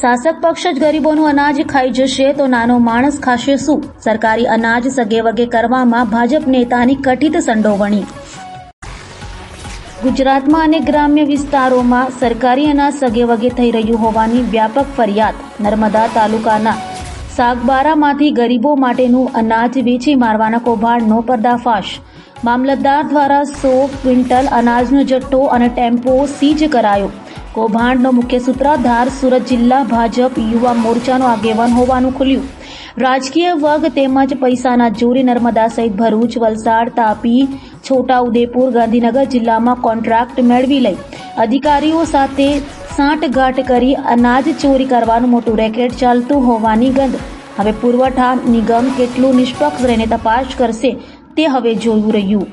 શાસક પક્ષ જ ગરીબોનું અનાજ ખાઈ જશે તો નાનો માણસ ખાશે શું? સરકારી અનાજ સગેવગે કરવામાં ભાજપ નેતાની કથિત સંડોવણી। ગુજરાતમાં અનેક ગ્રામ્ય વિસ્તારોમાં સરકારી અનાજ સગેવગે થઈ રહ્યું હોવાની વ્યાપક ફરિયાદ। નર્મદા તાલુકાના સાગબારામાંથી ગરીબો માટેનું અનાજ વેચી મારવાના કૌભાંડનો પર્દાફાશ। મામલતદાર દ્વારા 100 ક્વિન્ટલ અનાજનો જથ્થો અને ટેમ્પો સીઝ કરાયો। કૌભાંડનો મુખ્ય સૂત્રધાર સુરત જિલ્લા ભાજપ યુવા મોરચાનો આગેવાન હોવાનું ખુલ્યું। રાજકીય વર્ગ તેમજ પૈસાના જોરે નર્મદા સહિત ભરૂચ, વલસાડ, તાપી, છોટાઉદેપુર, ગાંધીનગર જિલ્લામાં કોન્ટ્રાક્ટ મેળવી લઈ અધિકારીઓ સાથે સાંઠગાંઠ કરી અનાજ ચોરી કરવાનું મોટું રેકેટ ચાલતું હોવાની ગંધ। હવે પુરવઠા નિગમ કેટલું નિષ્પક્ષ રહીને તપાસ કરશે તે હવે જોવું રહ્યું।